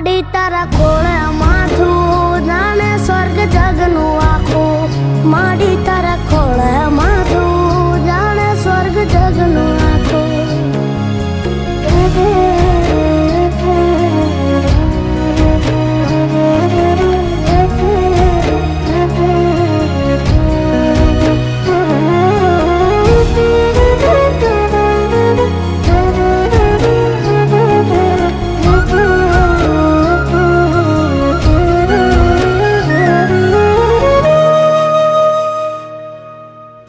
માડી તારા ખોળે માથું જાણે સ્વર્ગ જગનું આખું માડી તારા ખોળે માથું જાણે સ્વર્ગ જગનું આખું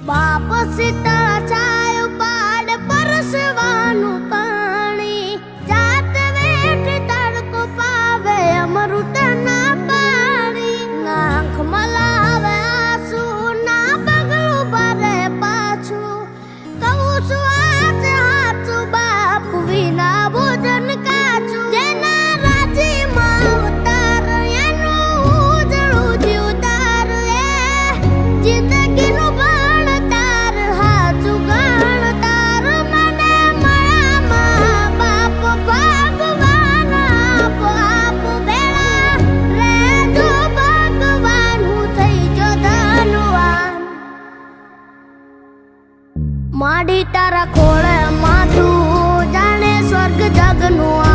બાપ સીતા છાયો પાડ પરસવાનું પાણી જાત વેઠ તડકો પાવે અમૃત ના પાણી આંખ મલાવે આંસુ ના પગલું ભરે પાછું કહું છું આજે હાચું બાપ વિના ભોજન કાચું જેના રાજીમાં ઉતાર એનું ઉજળું જીવતાર એ જિંદગીનું માડી તારા ખોળે માથું જાણે સ્વર્ગ જગનું